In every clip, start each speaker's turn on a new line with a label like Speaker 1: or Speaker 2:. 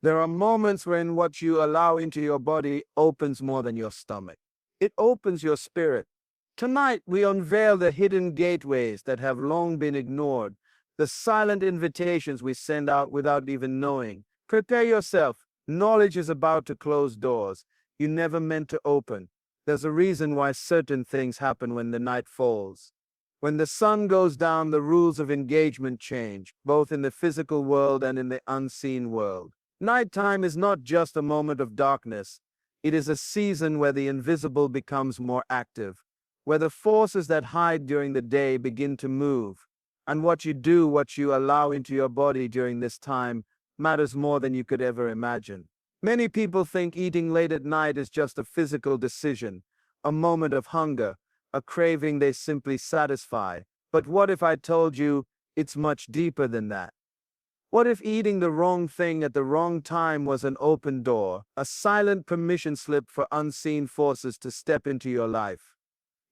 Speaker 1: There are moments when what you allow into your body opens more than your stomach. It opens your spirit. Tonight, we unveil the hidden gateways that have long been ignored, the silent invitations we send out without even knowing. Prepare yourself. Knowledge is about to close doors you never meant to open. There's a reason why certain things happen when the night falls. When the sun goes down, the rules of engagement change, both in the physical world and in the unseen world. Nighttime is not just a moment of darkness. It is a season where the invisible becomes more active, where the forces that hide during the day begin to move. And what you allow into your body during this time matters more than you could ever imagine. Many people think eating late at night is just a physical decision, a moment of hunger, a craving they simply satisfy. But what if I told you it's much deeper than that? What if eating the wrong thing at the wrong time was an open door, a silent permission slip for unseen forces to step into your life?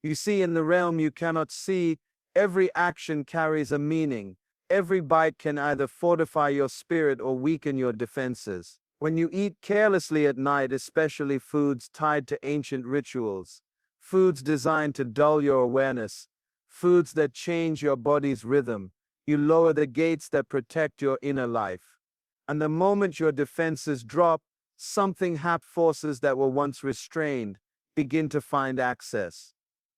Speaker 1: You see, in the realm you cannot see, every action carries a meaning. Every bite can either fortify your spirit or weaken your defenses. When you eat carelessly at night, especially foods tied to ancient rituals, foods designed to dull your awareness, foods that change your body's rhythm, you lower the gates that protect your inner life. And the moment your defenses drop, forces that were once restrained begin to find access.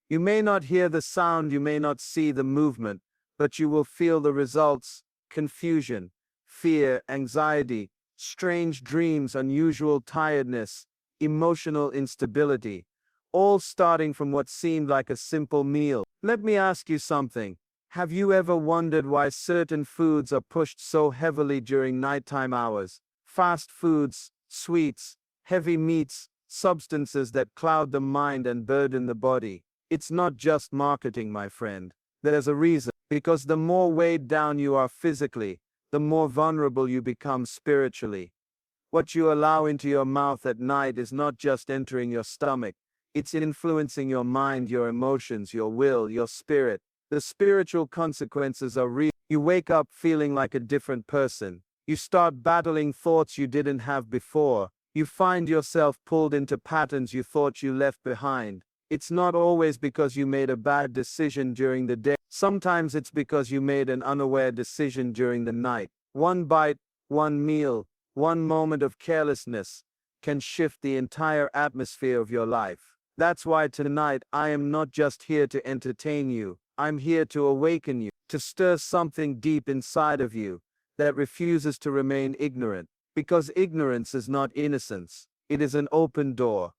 Speaker 1: You may not hear the sound, you may not see the movement, but you will feel the results: confusion, fear, anxiety, strange dreams, unusual tiredness, emotional instability, all starting from what seemed like a simple meal. Let me ask you something. Have you ever wondered why certain foods are pushed so heavily during nighttime hours? Fast foods, sweets, heavy meats, substances that cloud the mind and burden the body. It's not just marketing, my friend. There's a reason. Because the more weighed down you are physically, the more vulnerable you become spiritually. What you allow into your mouth at night is not just entering your stomach, it's influencing your mind, your emotions, your will, your spirit. The spiritual consequences are real. You wake up feeling like a different person. You start battling thoughts you didn't have before. You find yourself pulled into patterns you thought you left behind. It's not always because you made a bad decision during the day. Sometimes it's because you made an unaware decision during the night. One bite, one meal, one moment of carelessness can shift the entire atmosphere of your life. That's why tonight I am not just here to entertain you. I'm here to awaken you, to stir something deep inside of you that refuses to remain ignorant. Because ignorance is not innocence, it is an open door.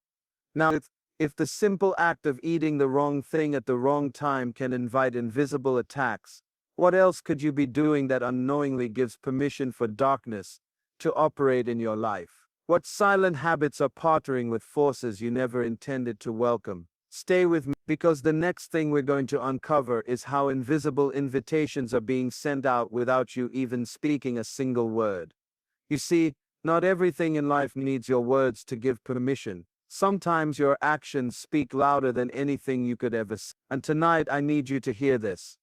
Speaker 1: Now, if the simple act of eating the wrong thing at the wrong time can invite invisible attacks, what else could you be doing that unknowingly gives permission for darkness to operate in your life? What silent habits are partnering with forces you never intended to welcome? Stay with me, because the next thing we're going to uncover is how invisible invitations are being sent out without you even speaking a single word. You see, not everything in life needs your words to give permission. Sometimes your actions speak louder than anything you could ever say. And tonight I need you to hear this.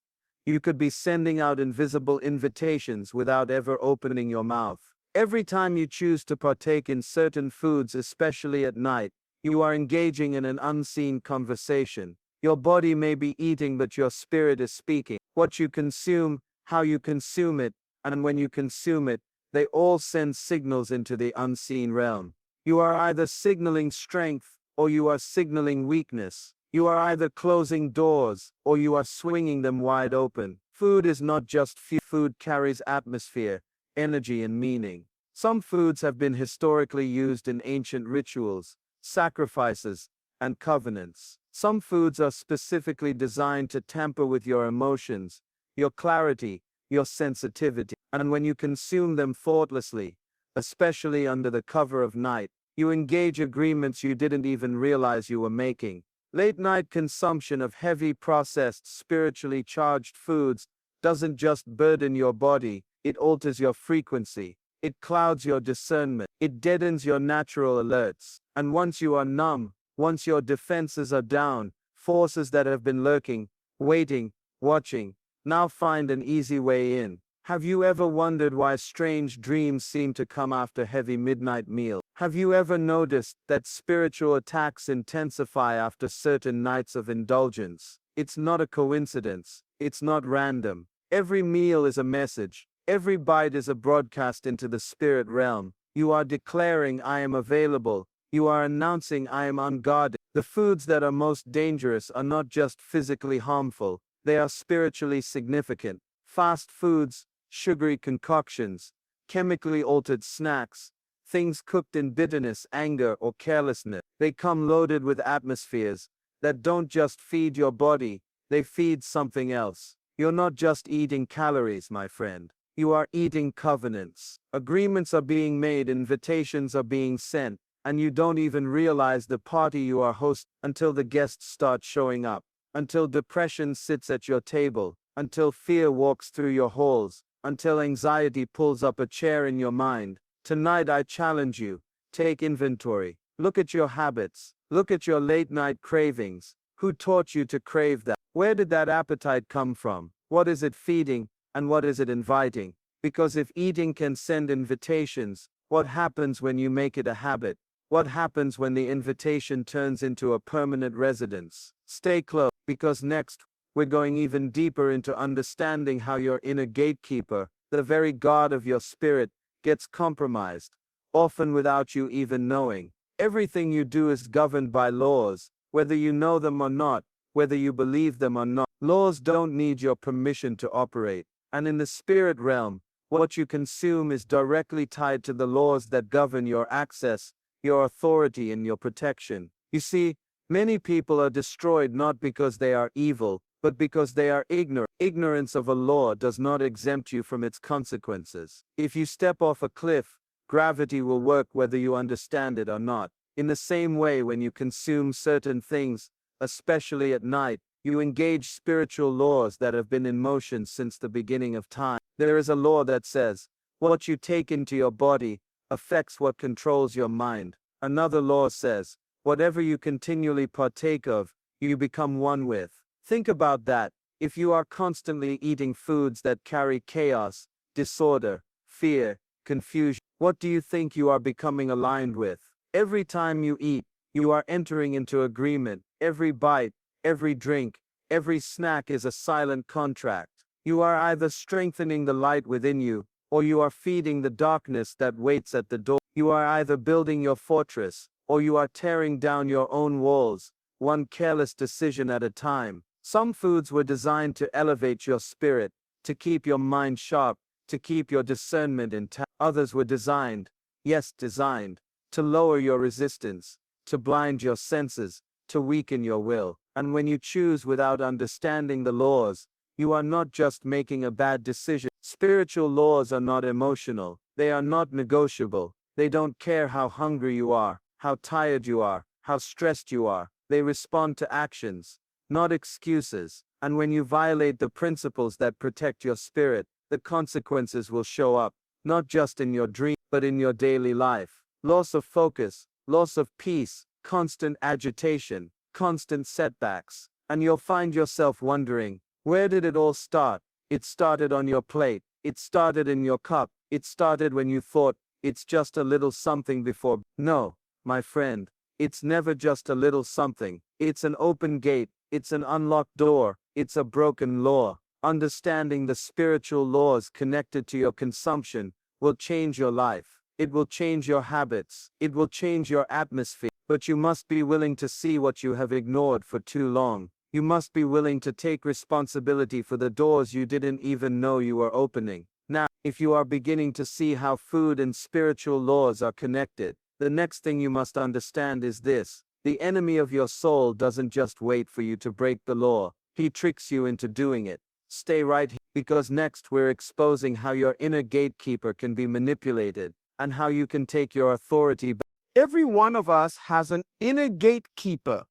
Speaker 1: You could be sending out invisible invitations without ever opening your mouth. Every time you choose to partake in certain foods, especially at night, you are engaging in an unseen conversation. Your body may be eating, but your spirit is speaking. What you consume, how you consume it, and when you consume it, they all send signals into the unseen realm. You are either signaling strength or you are signaling weakness. You are either closing doors or you are swinging them wide open. Food is not just fuel. Food carries atmosphere, energy, and meaning. Some foods have been historically used in ancient rituals, sacrifices, and covenants. Some foods are specifically designed to tamper with your emotions, your clarity, your sensitivity. And when you consume them thoughtlessly, especially under the cover of night, you engage agreements you didn't even realize you were making. Late night consumption of heavy processed, spiritually charged foods doesn't just burden your body, it alters your frequency. It clouds your discernment. It deadens your natural alerts. And once you are numb, once your defenses are down, forces that have been lurking, waiting, watching, now find an easy way in. Have you ever wondered why strange dreams seem to come after heavy midnight meals? Have you ever noticed that spiritual attacks intensify after certain nights of indulgence? It's not a coincidence. It's not random. Every meal is a message. Every bite is a broadcast into the spirit realm. You are declaring, I am available. You are announcing, I am unguarded. The foods that are most dangerous are not just physically harmful, they are spiritually significant. Fast foods, sugary concoctions, chemically altered snacks, things cooked in bitterness, anger, or carelessness. They come loaded with atmospheres that don't just feed your body, they feed something else. You're not just eating calories, my friend. You are eating covenants. Agreements are being made, invitations are being sent, and you don't even realize the party you are hosting until the guests start showing up, until depression sits at your table, until fear walks through your halls, until anxiety pulls up a chair in your mind. Tonight I challenge you, take inventory. Look at your habits. Look at your late night cravings. Who taught you to crave that? Where did that appetite come from? What is it feeding, and what is it inviting? Because if eating can send invitations, what happens when you make it a habit? What happens when the invitation turns into a permanent residence? Stay close, because next, we're going even deeper into understanding how your inner gatekeeper, the very God of your spirit, gets compromised, often without you even knowing. Everything you do is governed by laws, whether you know them or not, whether you believe them or not. Laws don't need your permission to operate, and in the spirit realm, what you consume is directly tied to the laws that govern your access, your authority, and your protection. You see, many people are destroyed not because they are evil, but because they are ignorant. Ignorance of a law does not exempt you from its consequences. If you step off a cliff, gravity will work whether you understand it or not. In the same way, when you consume certain things, especially at night, you engage spiritual laws that have been in motion since the beginning of time. There is a law that says, what you take into your body affects what controls your mind. Another law says, whatever you continually partake of, you become one with. Think about that. If you are constantly eating foods that carry chaos, disorder, fear, confusion, what do you think you are becoming aligned with? Every time you eat, you are entering into agreement. Every bite, every drink, every snack is a silent contract. You are either strengthening the light within you, or you are feeding the darkness that waits at the door. You are either building your fortress, or you are tearing down your own walls, one careless decision at a time. Some foods were designed to elevate your spirit, to keep your mind sharp, to keep your discernment intact. Others were designed, yes, designed, to lower your resistance, to blind your senses, to weaken your will. And when you choose without understanding the laws, you are not just making a bad decision. Spiritual laws are not emotional. They are not negotiable. They don't care how hungry you are, how tired you are, how stressed you are. They respond to actions, not excuses. And when you violate the principles that protect your spirit, the consequences will show up, not just in your dream, but in your daily life. Loss of focus, loss of peace, constant agitation, constant setbacks. And you'll find yourself wondering, where did it all start? It started on your plate. It started in your cup. It started when you thought, it's just a little something before. No, my friend, it's never just a little something. It's an open gate. It's an unlocked door. It's a broken law. Understanding the spiritual laws connected to your consumption will change your life. It will change your habits. It will change your atmosphere. But you must be willing to see what you have ignored for too long. You must be willing to take responsibility for the doors you didn't even know you were opening. Now, if you are beginning to see how food and spiritual laws are connected, the next thing you must understand is this. The enemy of your soul doesn't just wait for you to break the law. He tricks you into doing it. Stay right here, because next we're exposing how your inner gatekeeper can be manipulated, and how you can take your authority back. Every one of us has an inner gatekeeper,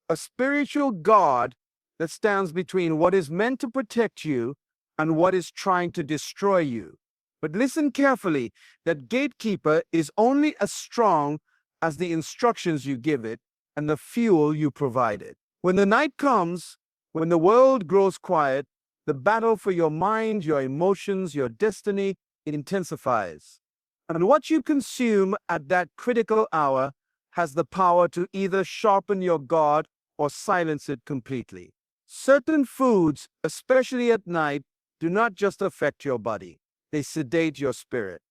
Speaker 1: a spiritual guard that stands between what is meant to protect you and what is trying to destroy you. But listen carefully, that gatekeeper is only as strong as the instructions you give it and the fuel you provide it. When the night comes, when the world grows quiet, The battle for your mind, your emotions, your destiny intensifies. And what you consume at that critical hour has the power to either sharpen your guard or silence it completely. Certain foods, especially at night, do not just affect your body, they sedate your spirit.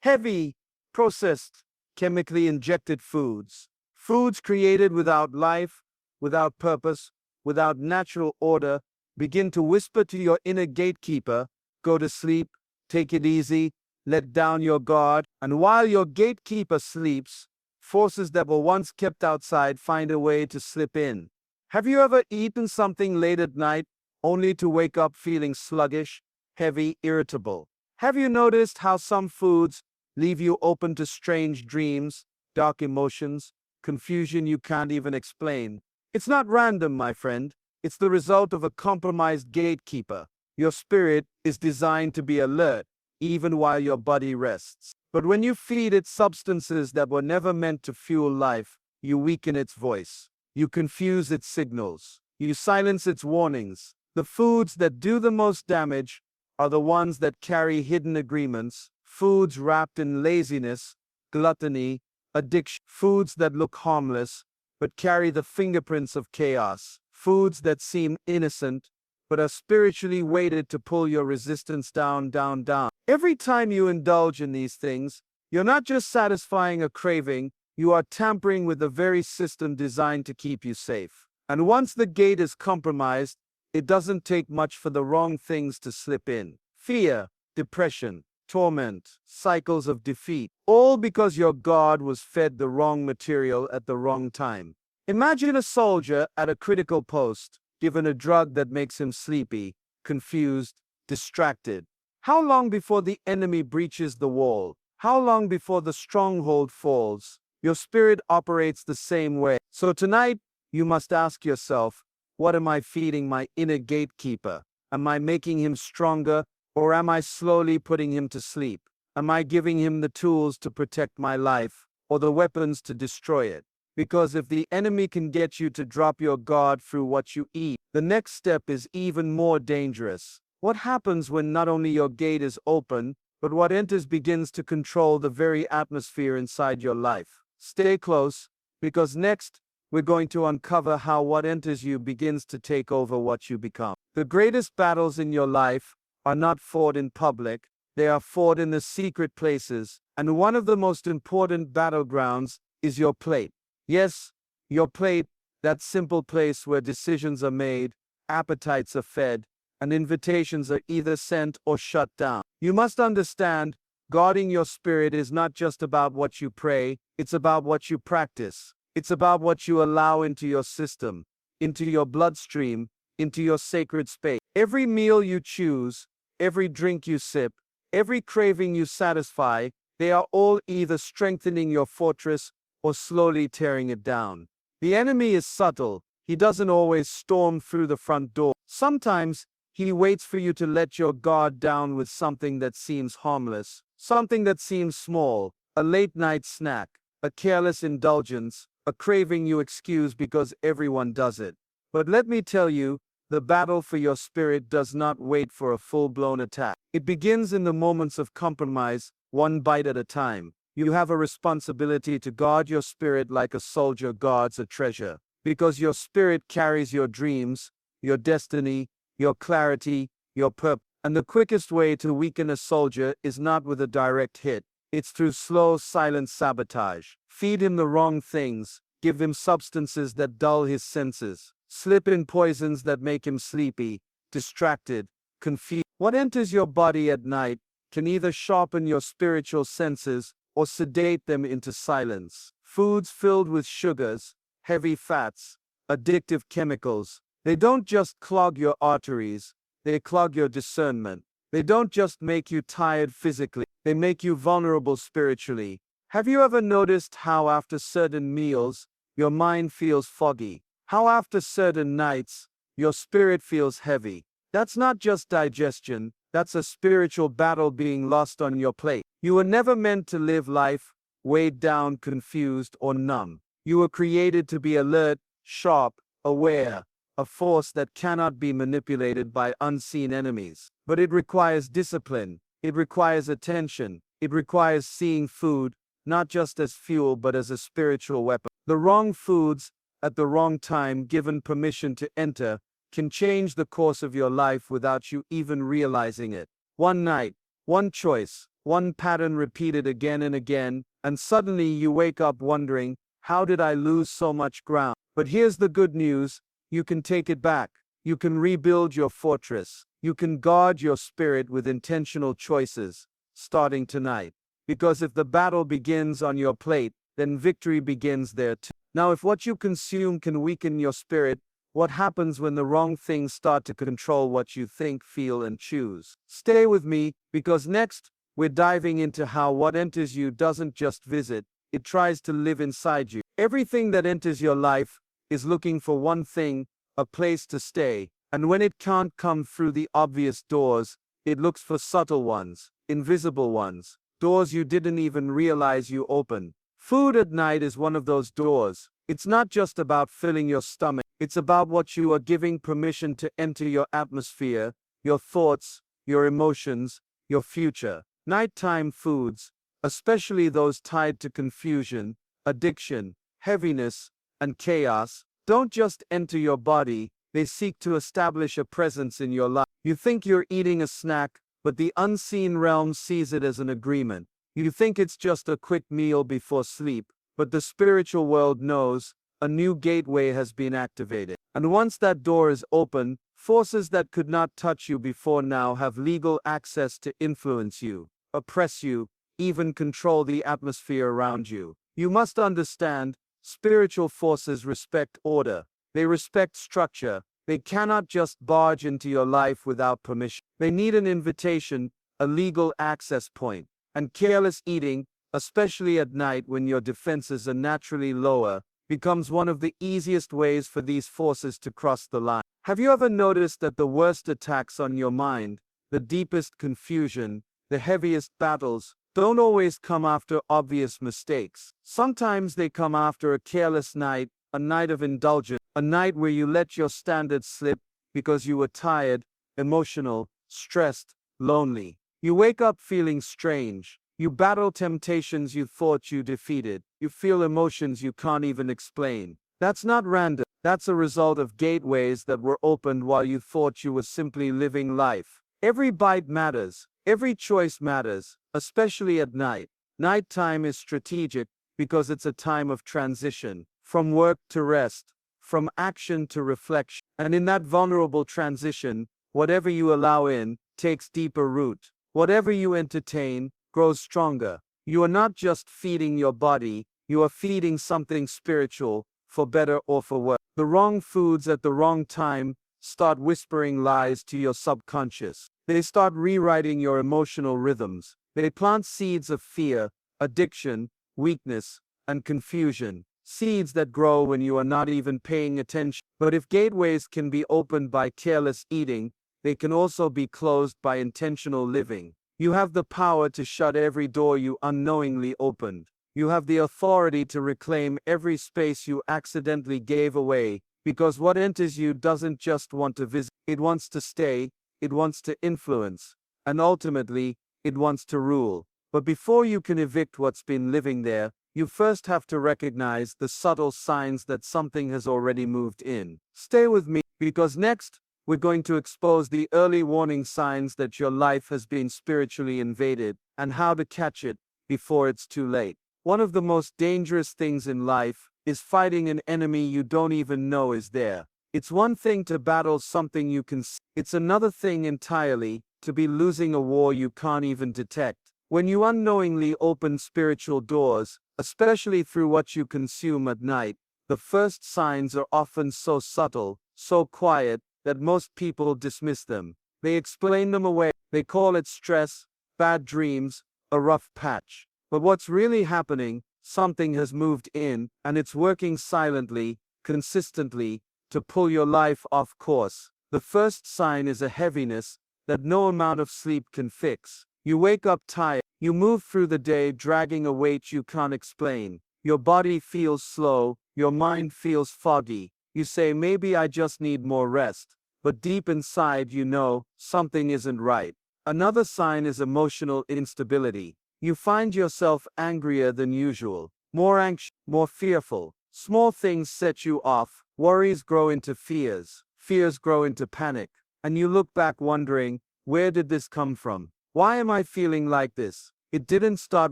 Speaker 1: Heavy, processed, chemically injected foods, foods created without life, without purpose, without natural order, begin to whisper to your inner gatekeeper, go to sleep, take it easy, let down your guard, and while your gatekeeper sleeps, forces that were once kept outside find a way to slip in. Have you ever eaten something late at night only to wake up feeling sluggish, heavy, irritable? Have you noticed how some foods leave you open to strange dreams, dark emotions, confusion you can't even explain? It's not random, my friend. It's the result of a compromised gatekeeper. Your spirit is designed to be alert, even while your body rests. But when you feed it substances that were never meant to fuel life, you weaken its voice. You confuse its signals. You silence its warnings. The foods that do the most damage are the ones that carry hidden agreements, foods wrapped in laziness, gluttony, addiction, foods that look harmless but carry the fingerprints of chaos, foods that seem innocent but are spiritually weighted to pull your resistance down, down, down. Every time you indulge in these things, you're not just satisfying a craving, you are tampering with the very system designed to keep you safe. And once the gate is compromised, it doesn't take much for the wrong things to slip in. Fear, depression, torment, cycles of defeat, all because your guard was fed the wrong material at the wrong time. Imagine a soldier at a critical post, given a drug that makes him sleepy, confused, distracted. How long before the enemy breaches the wall? How long before the stronghold falls? Your spirit operates the same way. So tonight, you must ask yourself, what am I feeding my inner gatekeeper? Am I making him stronger, or am I slowly putting him to sleep? Am I giving him the tools to protect my life, or the weapons to destroy it? Because if the enemy can get you to drop your guard through what you eat, the next step is even more dangerous. What happens when not only your gate is open, but what enters begins to control the very atmosphere inside your life? Stay close, because next, we're going to uncover how what enters you begins to take over what you become. The greatest battles in your life are not fought in public, they are fought in the secret places, and one of the most important battlegrounds is your plate. Yes, your plate, that simple place where decisions are made, appetites are fed, and invitations are either sent or shut down. You must understand, guarding your spirit is not just about what you pray, it's about what you practice. It's about what you allow into your system, into your bloodstream, into your sacred space. Every meal you choose, every drink you sip, every craving you satisfy, they are all either strengthening your fortress or slowly tearing it down. The enemy is subtle. He doesn't always storm through the front door. Sometimes he waits for you to let your guard down with something that seems harmless, something that seems small, a late-night snack, a careless indulgence, a craving you excuse because everyone does it. But let me tell you, the battle for your spirit does not wait for a full-blown attack. It begins in the moments of compromise, one bite at a time. You have a responsibility to guard your spirit like a soldier guards a treasure, because your spirit carries your dreams, your destiny, your clarity, your purpose. And the quickest way to weaken a soldier is not with a direct hit. It's through slow, silent sabotage. Feed him the wrong things, give him substances that dull his senses, slip in poisons that make him sleepy, distracted, confused. What enters your body at night can either sharpen your spiritual senses or sedate them into silence. Foods filled with sugars, heavy fats, addictive chemicals, they don't just clog your arteries, they clog your discernment. They don't just make you tired physically, they make you vulnerable spiritually. Have you ever noticed how after certain meals, your mind feels foggy? How after certain nights, your spirit feels heavy? That's not just digestion, that's a spiritual battle being lost on your plate. You were never meant to live life weighed down, confused, or numb. You were created to be alert, sharp, aware, a force that cannot be manipulated by unseen enemies. But it requires discipline, it requires attention, it requires seeing food, not just as fuel but as a spiritual weapon. The wrong foods, at the wrong time given permission to enter, can change the course of your life without you even realizing it. One night, one choice, one pattern repeated again and again, and suddenly you wake up wondering, how did I lose so much ground? But here's the good news, you can take it back. You can rebuild your fortress. You can guard your spirit with intentional choices, starting tonight. Because if the battle begins on your plate, then victory begins there too. Now, if what you consume can weaken your spirit, what happens when the wrong things start to control what you think, feel, and choose? Stay with me, because next, we're diving into how what enters you doesn't just visit, it tries to live inside you. Everything that enters your life is looking for one thing, a place to stay. And when it can't come through the obvious doors, it looks for subtle ones, invisible ones, doors you didn't even realize you opened. Food at night is one of those doors. It's not just about filling your stomach, it's about what you are giving permission to enter your atmosphere, your thoughts, your emotions, your future. Nighttime foods, especially those tied to confusion, addiction, heaviness, and chaos, don't just enter your body, they seek to establish a presence in your life. You think you're eating a snack, but the unseen realm sees it as an agreement. You think it's just a quick meal before sleep, but the spiritual world knows a new gateway has been activated. And once that door is open, forces that could not touch you before now have legal access to influence you, oppress you, even control the atmosphere around you. You must understand, spiritual forces respect order. They respect structure. They cannot just barge into your life without permission. They need an invitation, a legal access point. And careless eating, especially at night when your defenses are naturally lower, becomes one of the easiest ways for these forces to cross the line. Have you ever noticed that the worst attacks on your mind, the deepest confusion, the heaviest battles, don't always come after obvious mistakes? Sometimes they come after a careless night, a night of indulgence, a night where you let your standards slip because you were tired, emotional, stressed, lonely. You wake up feeling strange. You battle temptations you thought you defeated. You feel emotions you can't even explain. That's not random. That's a result of gateways that were opened while you thought you were simply living life. Every bite matters. Every choice matters, especially at night. Nighttime is strategic because it's a time of transition, from work to rest, from action to reflection. And in that vulnerable transition, whatever you allow in takes deeper root. Whatever you entertain grows stronger. You are not just feeding your body, you are feeding something spiritual, for better or for worse. The wrong foods at the wrong time start whispering lies to your subconscious. They start rewriting your emotional rhythms. They plant seeds of fear, addiction, weakness, and confusion. Seeds that grow when you are not even paying attention. But if gateways can be opened by careless eating, they can also be closed by intentional living. You have the power to shut every door you unknowingly opened. You have the authority to reclaim every space you accidentally gave away, because what enters you doesn't just want to visit, it wants to stay, it wants to influence, and ultimately, it wants to rule. But before you can evict what's been living there, you first have to recognize the subtle signs that something has already moved in. Stay with me, because next, we're going to expose the early warning signs that your life has been spiritually invaded, and how to catch it before it's too late. One of the most dangerous things in life is fighting an enemy you don't even know is there. It's one thing to battle something you can see. It's another thing entirely to be losing a war you can't even detect. When you unknowingly open spiritual doors, especially through what you consume at night, the first signs are often so subtle, so quiet, that most people dismiss them. They explain them away. They call it stress, bad dreams, a rough patch. But what's really happening, something has moved in, and it's working silently, consistently, to pull your life off course. The first sign is a heaviness that no amount of sleep can fix. You wake up tired. You move through the day dragging a weight you can't explain. Your body feels slow. Your mind feels foggy. You say, maybe I just need more rest. But deep inside, you know something isn't right. Another sign is emotional instability. You find yourself angrier than usual, more anxious, more fearful. Small things set you off. Worries grow into fears. Fears grow into panic. And you look back wondering, where did this come from? Why am I feeling like this? It didn't start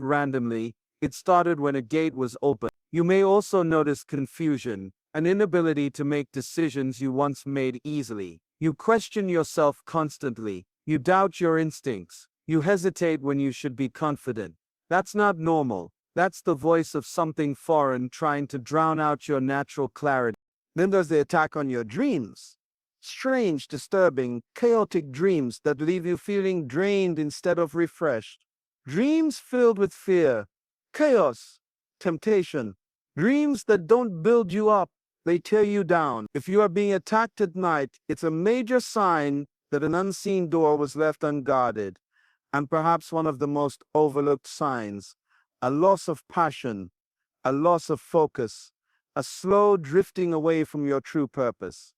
Speaker 1: randomly. It started when a gate was open. You may also notice confusion, an inability to make decisions you once made easily. You question yourself constantly. You doubt your instincts. You hesitate when you should be confident. That's not normal. That's the voice of something foreign trying to drown out your natural clarity. Then there's the attack on your dreams. Strange, disturbing, chaotic dreams that leave you feeling drained instead of refreshed. Dreams filled with fear, chaos, temptation. Dreams that don't build you up, they tear you down. If you are being attacked at night, it's a major sign that an unseen door was left unguarded. And perhaps one of the most overlooked signs, a loss of passion, a loss of focus, a slow drifting away from your true purpose.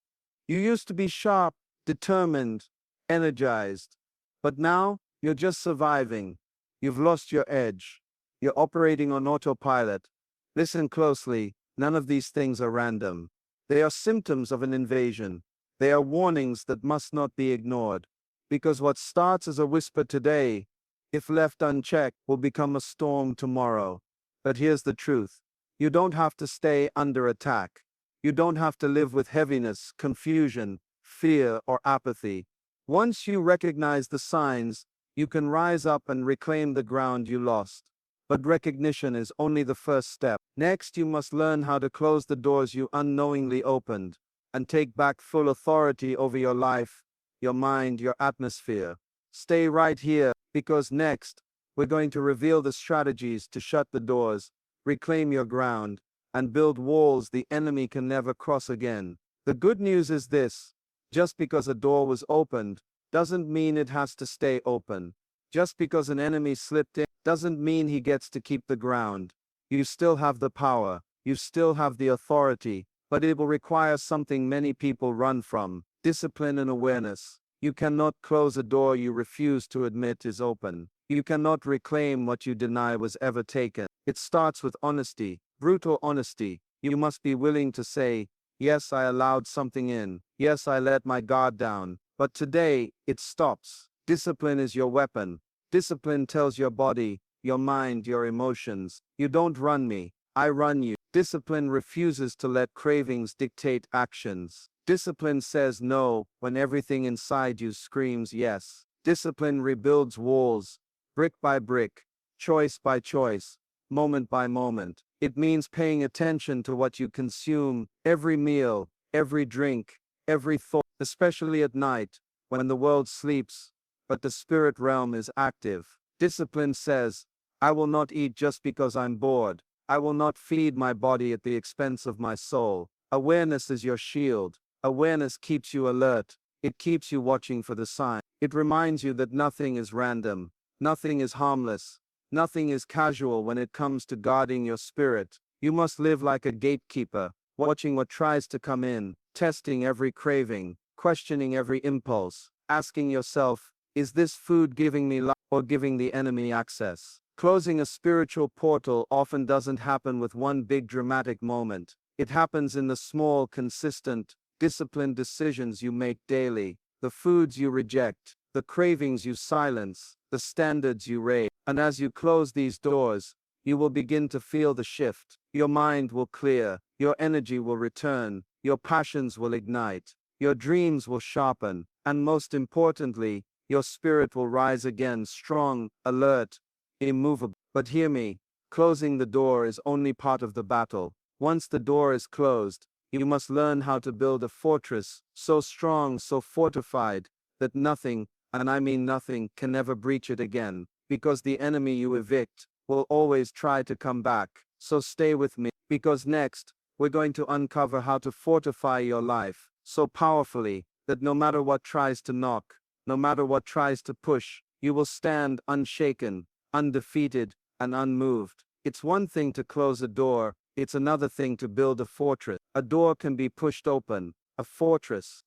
Speaker 1: You used to be sharp, determined, energized, but now you're just surviving. You've lost your edge. You're operating on autopilot. Listen closely. None of these things are random. They are symptoms of an invasion. They are warnings that must not be ignored. Because what starts as a whisper today, if left unchecked, will become a storm tomorrow. But here's the truth. You don't have to stay under attack. You don't have to live with heaviness, confusion, fear, or apathy. Once you recognize the signs, you can rise up and reclaim the ground you lost. But recognition is only the first step. Next, you must learn how to close the doors you unknowingly opened and take back full authority over your life, your mind, your atmosphere. Stay right here, because next, we're going to reveal the strategies to shut the doors, reclaim your ground, and build walls the enemy can never cross again. The good news is this: just because a door was opened doesn't mean it has to stay open. Just because an enemy slipped in doesn't mean he gets to keep the ground. You still have the power, you still have the authority, but it will require something many people run from: discipline and awareness. You cannot close a door you refuse to admit is open. You cannot reclaim what you deny was ever taken. It starts with honesty, brutal honesty. You must be willing to say, yes, I allowed something in. Yes, I let my guard down. But today, it stops. Discipline is your weapon. Discipline tells your body, your mind, your emotions, you don't run me, I run you. Discipline refuses to let cravings dictate actions. Discipline says no when everything inside you screams yes. Discipline rebuilds walls, brick by brick, choice by choice, moment by moment. It means paying attention to what you consume, every meal, every drink, every thought, especially at night, when the world sleeps, but the spirit realm is active. Discipline says, I will not eat just because I'm bored. I will not feed my body at the expense of my soul. Awareness is your shield. Awareness keeps you alert. It keeps you watching for the sign. It reminds you that nothing is random. Nothing is harmless. Nothing is casual when it comes to guarding your spirit. You must live like a gatekeeper, watching what tries to come in, testing every craving, questioning every impulse, asking yourself, is this food giving me life or giving the enemy access? Closing a spiritual portal often doesn't happen with one big dramatic moment. It happens in the small, consistent, disciplined decisions you make daily, the foods you reject, the cravings you silence, the standards you raise. And as you close these doors, you will begin to feel the shift. Your mind will clear, your energy will return, your passions will ignite, your dreams will sharpen, and most importantly, your spirit will rise again, strong, alert, immovable. But hear me, closing the door is only part of the battle. Once the door is closed, you must learn how to build a fortress so strong, so fortified, that nothing, and I mean nothing, can never breach it again. Because the enemy you evict will always try to come back. So stay with me, because next, we're going to uncover how to fortify your life so powerfully that no matter what tries to knock, no matter what tries to push, you will stand unshaken, undefeated, and unmoved. It's one thing to close a door, it's another thing to build a fortress. A door can be pushed open. A fortress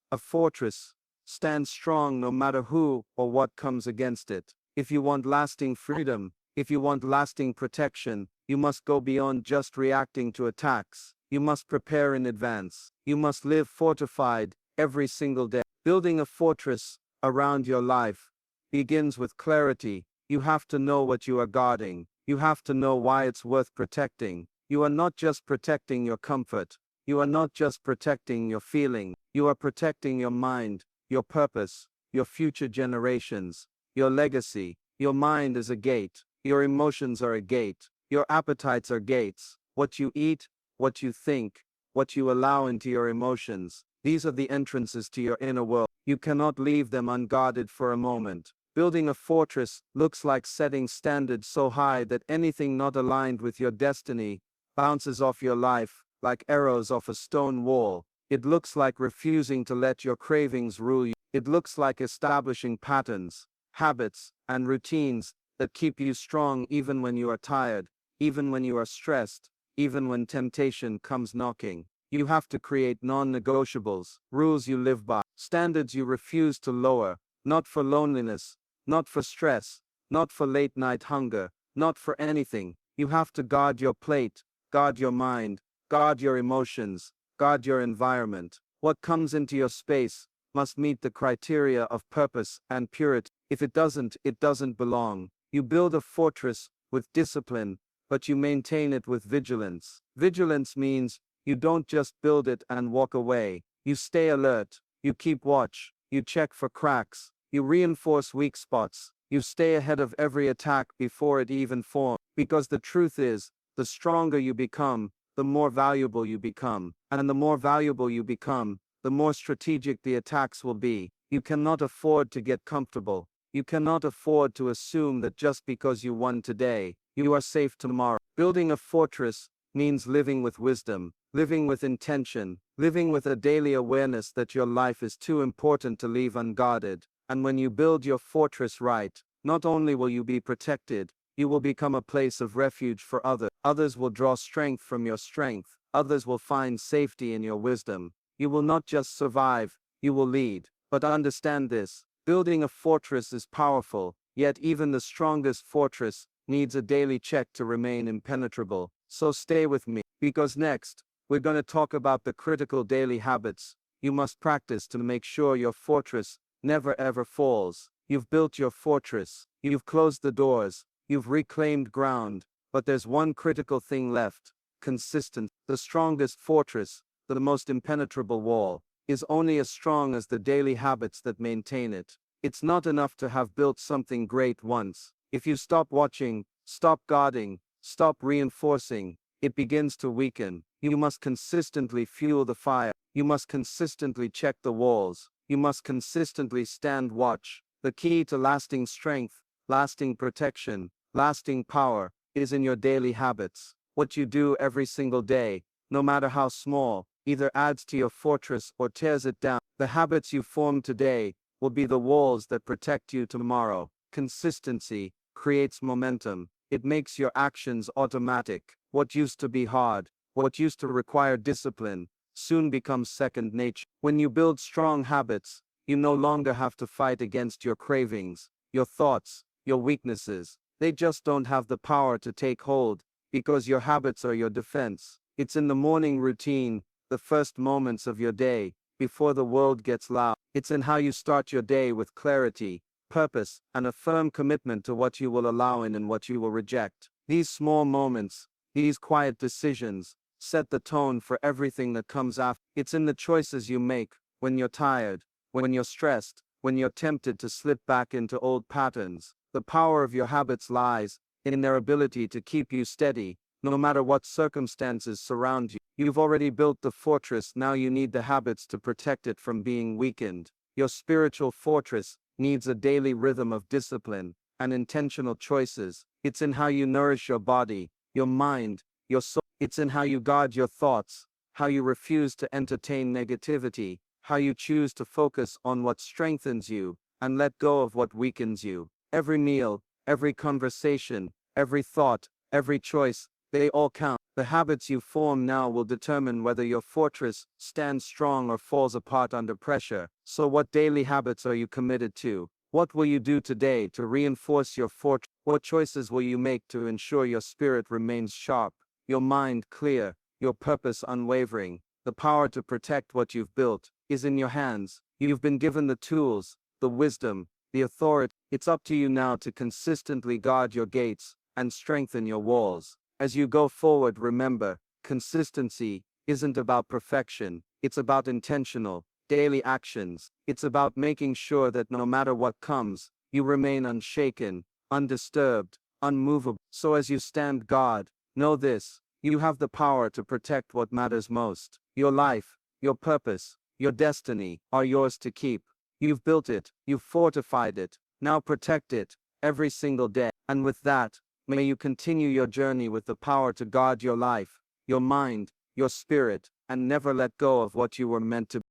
Speaker 1: stands strong no matter who or what comes against it. If you want lasting freedom, if you want lasting protection, you must go beyond just reacting to attacks. You must prepare in advance. You must live fortified every single day. Building a fortress around your life begins with clarity. You have to know what you are guarding. You have to know why it's worth protecting. You are not just protecting your comfort. You are not just protecting your feeling. You are protecting your mind, your purpose, your future generations, your legacy. Your mind is a gate. Your emotions are a gate. Your appetites are gates. What you eat, what you think, what you allow into your emotions. These are the entrances to your inner world. You cannot leave them unguarded for a moment. Building a fortress looks like setting standards so high that anything not aligned with your destiny bounces off your life like arrows off a stone wall. It looks like refusing to let your cravings rule you. It looks like establishing patterns, habits, and routines that keep you strong even when you are tired, even when you are stressed, even when temptation comes knocking. You have to create non-negotiables, rules you live by, standards you refuse to lower, not for loneliness, not for stress, not for late-night hunger, not for anything. You have to guard your plate, guard your mind, guard your emotions, guard your environment. What comes into your space must meet the criteria of purpose and purity. If it doesn't belong. You build a fortress with discipline, but you maintain it with vigilance. Vigilance means you don't just build it and walk away. You stay alert, you keep watch, you check for cracks, you reinforce weak spots, you stay ahead of every attack before it even forms. Because the truth is, the stronger you become, the more valuable you become. And the more valuable you become, the more strategic the attacks will be. You cannot afford to get comfortable. You cannot afford to assume that just because you won today, you are safe tomorrow. Building a fortress means living with wisdom, living with intention, living with a daily awareness that your life is too important to leave unguarded. And when you build your fortress right, not only will you be protected, you will become a place of refuge for others. Others will draw strength from your strength. Others will find safety in your wisdom. You will not just survive, you will lead. But understand this, building a fortress is powerful, yet even the strongest fortress needs a daily check to remain impenetrable. So stay with me, because next, we're going to talk about the critical daily habits you must practice to make sure your fortress never ever falls. You've built your fortress, you've closed the doors, you've reclaimed ground, but there's one critical thing left: consistent. The strongest fortress, the most impenetrable wall, is only as strong as the daily habits that maintain it. It's not enough to have built something great once. If you stop watching, stop guarding, stop reinforcing, it begins to weaken. You must consistently fuel the fire. You must consistently check the walls. You must consistently stand watch. The key to lasting strength, lasting protection, lasting power is in your daily habits. What you do every single day, no matter how small, either adds to your fortress or tears it down. The habits you form today will be the walls that protect you tomorrow. Consistency creates momentum. It makes your actions automatic. What used to be hard, what used to require discipline, soon becomes second nature. When you build strong habits, you no longer have to fight against your cravings, your thoughts, your weaknesses. They just don't have the power to take hold, because your habits are your defense. It's in the morning routine, the first moments of your day, before the world gets loud. It's in how you start your day with clarity, purpose, and a firm commitment to what you will allow in and what you will reject. These small moments, these quiet decisions, set the tone for everything that comes after. It's in the choices you make when you're tired, when you're stressed, when you're tempted to slip back into old patterns. The power of your habits lies in their ability to keep you steady, no matter what circumstances surround you. You've already built the fortress, now you need the habits to protect it from being weakened. Your spiritual fortress needs a daily rhythm of discipline and intentional choices. It's in how you nourish your body, your mind, your soul. It's in how you guard your thoughts, how you refuse to entertain negativity, how you choose to focus on what strengthens you and let go of what weakens you. Every meal, every conversation, every thought, every choice, they all count. The habits you form now will determine whether your fortress stands strong or falls apart under pressure. So what daily habits are you committed to? What will you do today to reinforce your fortress? What choices will you make to ensure your spirit remains sharp, your mind clear, your purpose unwavering? The power to protect what you've built is in your hands. You've been given the tools, the wisdom, the authority. It's up to you now to consistently guard your gates and strengthen your walls. As you go forward, remember, consistency isn't about perfection, it's about intentional, daily actions. It's about making sure that no matter what comes, you remain unshaken, undisturbed, unmovable. So as you stand guard, know this: you have the power to protect what matters most. Your life, your purpose, your destiny are yours to keep. You've built it, you've fortified it, now protect it, every single day. And with that, may you continue your journey with the power to guard your life, your mind, your spirit, and never let go of what you were meant to be.